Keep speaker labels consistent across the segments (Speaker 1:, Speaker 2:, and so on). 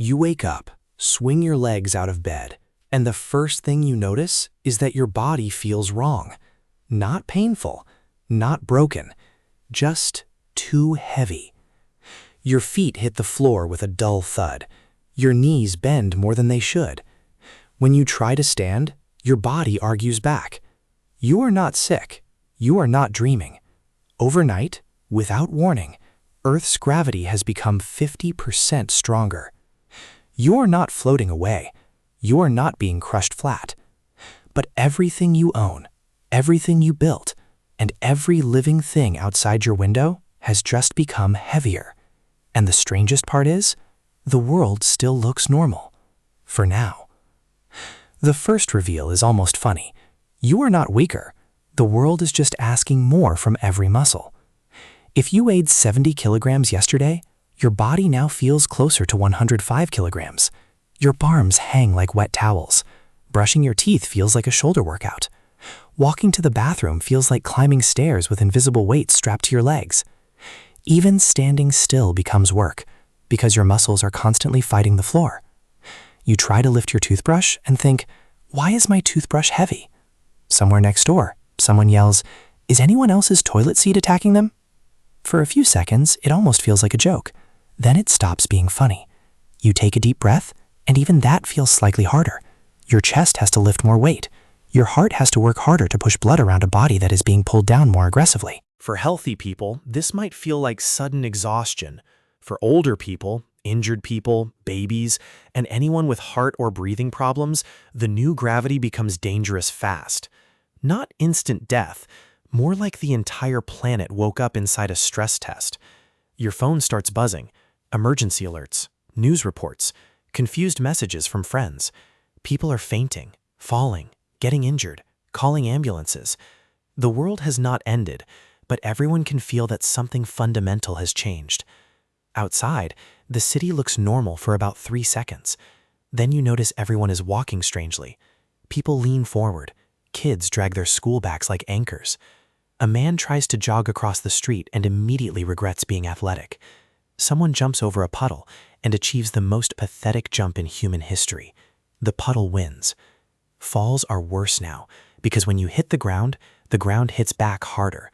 Speaker 1: You wake up, swing your legs out of bed, and the first thing you notice is that your body feels wrong. Not painful, not broken, just too heavy. Your feet hit the floor with a dull thud. Your knees bend more than they should. When you try to stand, your body argues back. You are not sick. You are not dreaming. Overnight, without warning, Earth's gravity has become 50% stronger. You are not floating away. You are not being crushed flat. But everything you own, everything you built, and every living thing outside your window has just become heavier. And the strangest part is, the world still looks normal. For now. The first reveal is almost funny. You are not weaker. The world is just asking more from every muscle. If you weighed 70 kilograms yesterday, your body now feels closer to 105 kilograms. Your arms hang like wet towels. Brushing your teeth feels like a shoulder workout. Walking to the bathroom feels like climbing stairs with invisible weights strapped to your legs. Even standing still becomes work, because your muscles are constantly fighting the floor. You try to lift your toothbrush and think, why is my toothbrush heavy? Somewhere next door, someone yells, is anyone else's toilet seat attacking them? For a few seconds, it almost feels like a joke. Then it stops being funny. You take a deep breath, and even that feels slightly harder. Your chest has to lift more weight. Your heart has to work harder to push blood around a body that is being pulled down more aggressively.
Speaker 2: For healthy people, this might feel like sudden exhaustion. For older people, injured people, babies, and anyone with heart or breathing problems, the new gravity becomes dangerous fast. Not instant death, more like the entire planet woke up inside a stress test. Your phone starts buzzing, emergency alerts, news reports, confused messages from friends. People are fainting, falling, getting injured, calling ambulances. The world has not ended, but everyone can feel that something fundamental has changed. Outside, the city looks normal for about 3 seconds. Then you notice everyone is walking strangely. People lean forward. Kids drag their school bags like anchors. A man tries to jog across the street and immediately regrets being athletic. Someone jumps over a puddle and achieves the most pathetic jump in human history. The puddle wins. Falls are worse now, because when you hit the ground hits back harder.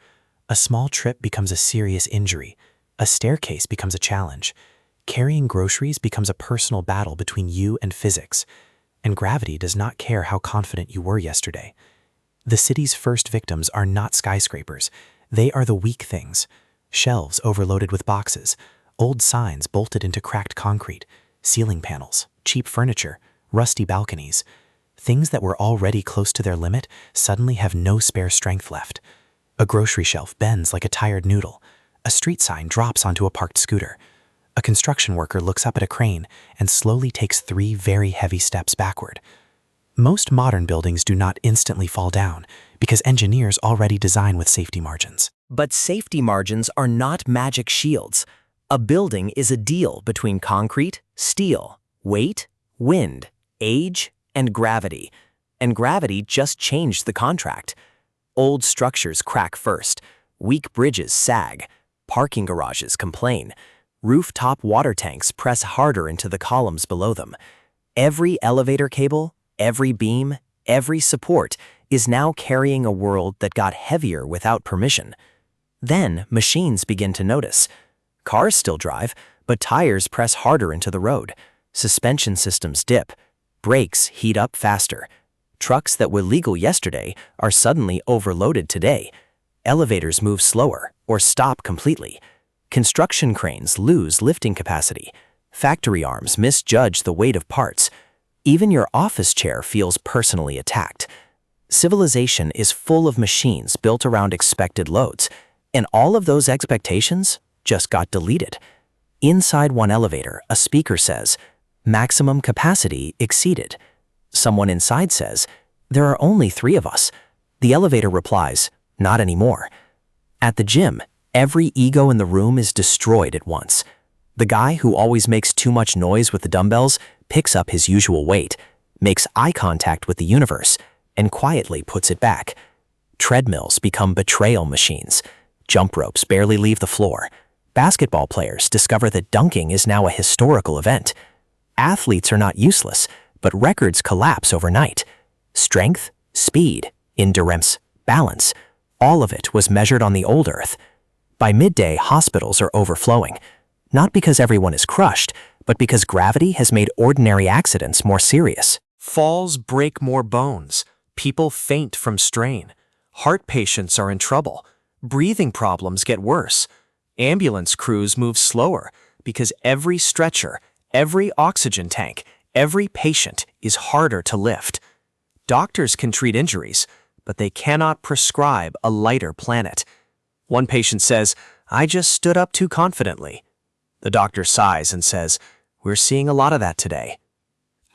Speaker 2: A small trip becomes a serious injury. A staircase becomes a challenge. Carrying groceries becomes a personal battle between you and physics. And gravity does not care how confident you were yesterday. The city's first victims are not skyscrapers. They are the weak things. Shelves overloaded with boxes, old signs bolted into cracked concrete, ceiling panels, cheap furniture, rusty balconies. Things that were already close to their limit suddenly have no spare strength left. A grocery shelf bends like a tired noodle. A street sign drops onto a parked scooter. A construction worker looks up at a crane and slowly takes 3 very heavy steps backward. Most modern buildings do not instantly fall down because engineers already design with safety margins.
Speaker 3: But safety margins are not magic shields. A building is a deal between concrete, steel, weight, wind, age, and gravity. And gravity just changed the contract. Old structures crack first. Weak bridges sag. Parking garages complain. Rooftop water tanks press harder into the columns below them. Every elevator cable, every beam, every support is now carrying a world that got heavier without permission. Then machines begin to notice. Cars still drive, but tires press harder into the road. Suspension systems dip. Brakes heat up faster. Trucks that were legal yesterday are suddenly overloaded today. Elevators move slower or stop completely. Construction cranes lose lifting capacity. Factory arms misjudge the weight of parts. Even your office chair feels personally attacked. Civilization is full of machines built around expected loads, and all of those expectations just got deleted. Inside one elevator, a speaker says, "Maximum capacity exceeded." Someone inside says, "There are only 3 of us." The elevator replies, "Not anymore." At the gym, every ego in the room is destroyed at once. The guy who always makes too much noise with the dumbbells picks up his usual weight, makes eye contact with the universe, and quietly puts it back. Treadmills become betrayal machines. Jump ropes barely leave the floor. Basketball players discover that dunking is now a historical event. Athletes are not useless, but records collapse overnight. Strength, speed, endurance, balance, all of it was measured on the old Earth. By midday, hospitals are overflowing, not because everyone is crushed, but because gravity has made ordinary accidents more serious.
Speaker 2: Falls break more bones. People faint from strain. Heart patients are in trouble. Breathing problems get worse. Ambulance crews move slower because every stretcher, every oxygen tank, every patient is harder to lift. Doctors can treat injuries, but they cannot prescribe a lighter planet. One patient says, "I just stood up too confidently." The doctor sighs and says, "We're seeing a lot of that today."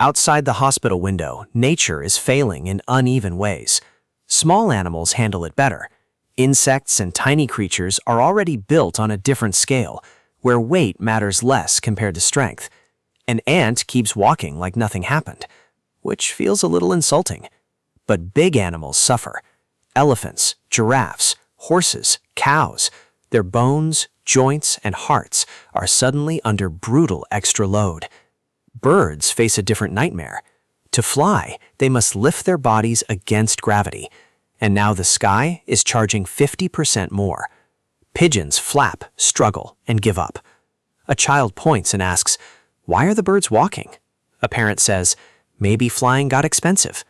Speaker 2: Outside the hospital window, nature is failing in uneven ways. Small animals handle it better. Insects and tiny creatures are already built on a different scale, where weight matters less compared to strength. An ant keeps walking like nothing happened, which feels a little insulting. But big animals suffer. Elephants, giraffes, horses, cows, their bones, joints, and hearts are suddenly under brutal extra load. Birds face a different nightmare. To fly, they must lift their bodies against gravity, and now the sky is charging 50% more. Pigeons flap, struggle, and give up. A child points and asks, "Why are the birds walking?" A parent says, "Maybe flying got expensive."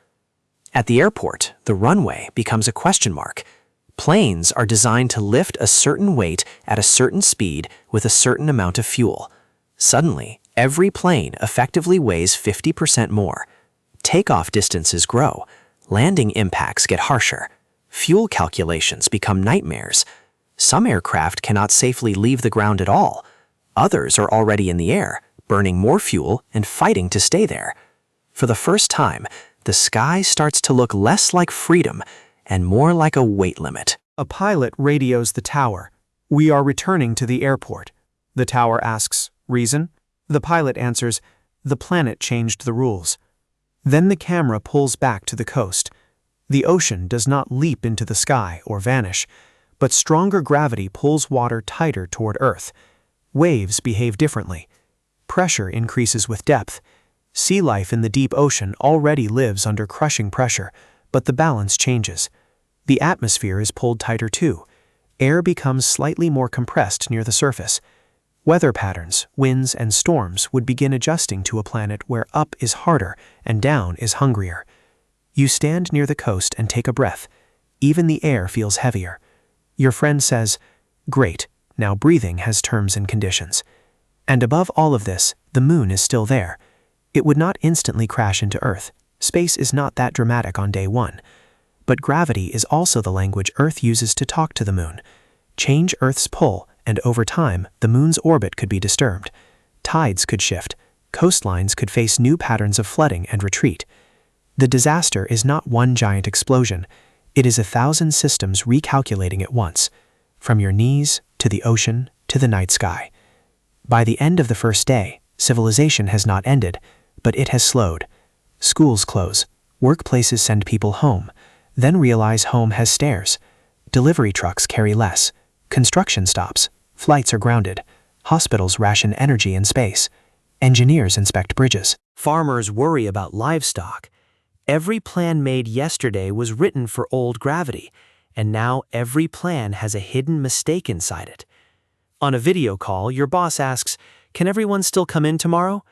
Speaker 2: At the airport, the runway becomes a question mark. Planes are designed to lift a certain weight at a certain speed with a certain amount of fuel. Suddenly, every plane effectively weighs 50% more. Takeoff distances grow. Landing impacts get harsher. Fuel calculations become nightmares. Some aircraft cannot safely leave the ground at all. Others are already in the air, burning more fuel and fighting to stay there. For the first time, the sky starts to look less like freedom and more like a weight limit.
Speaker 1: A pilot radios the tower. "We are returning to the airport." The tower asks, "Reason?" The pilot answers, "The planet changed the rules." Then the camera pulls back to the coast. The ocean does not leap into the sky or vanish, but stronger gravity pulls water tighter toward Earth. Waves behave differently. Pressure increases with depth. Sea life in the deep ocean already lives under crushing pressure, but the balance changes. The atmosphere is pulled tighter too. Air becomes slightly more compressed near the surface. Weather patterns, winds, and storms would begin adjusting to a planet where up is harder and down is hungrier. You stand near the coast and take a breath. Even the air feels heavier. Your friend says, "Great, now breathing has terms and conditions." And above all of this, the moon is still there. It would not instantly crash into Earth. Space is not that dramatic on day one. But gravity is also the language Earth uses to talk to the moon. Change Earth's pull, and over time, the moon's orbit could be disturbed. Tides could shift. Coastlines could face new patterns of flooding and retreat. The disaster is not one giant explosion. It is 1,000 systems recalculating at once, from your knees to the ocean to the night sky. By the end of the first day, civilization has not ended, but it has slowed. Schools close. Workplaces send people home, then realize home has stairs. Delivery trucks carry less. Construction stops. Flights are grounded. Hospitals ration energy and space. Engineers inspect bridges. Farmers worry about livestock. Every plan made yesterday was written for old gravity, and now every plan has a hidden mistake inside it. On a video call, your boss asks, "Can everyone still come in tomorrow?"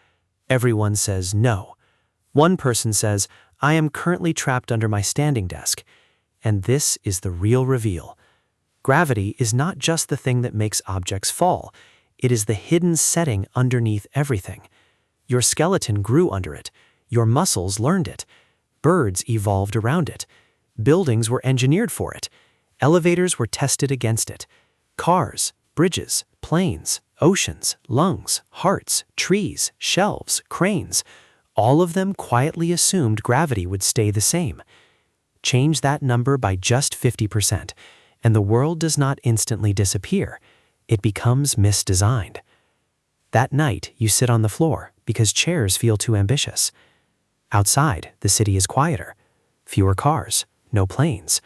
Speaker 1: Everyone says no. One person says, "I am currently trapped under my standing desk." And this is the real reveal. Gravity is not just the thing that makes objects fall. It is the hidden setting underneath everything. Your skeleton grew under it. Your muscles learned it. Birds evolved around it. Buildings were engineered for it. Elevators were tested against it. Cars, bridges, planes, oceans, lungs, hearts, trees, shelves, cranes, all of them quietly assumed gravity would stay the same. Change that number by just 50%, and the world does not instantly disappear. It becomes misdesigned. That night, you sit on the floor because chairs feel too ambitious. Outside, the city is quieter. Fewer cars, no planes,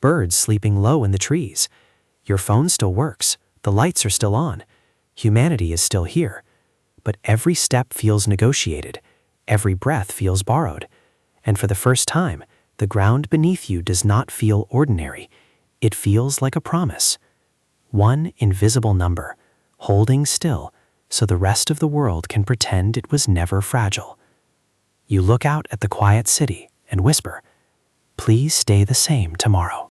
Speaker 1: birds sleeping low in the trees. Your phone still works, the lights are still on. Humanity is still here.
Speaker 3: but every step feels negotiated, every breath feels borrowed, and for the first time, the ground beneath you does not feel ordinary. It feels like a promise. One invisible number, holding still so the rest of the world can pretend it was never fragile. You look out at the quiet city and whisper, "Please stay the same tomorrow."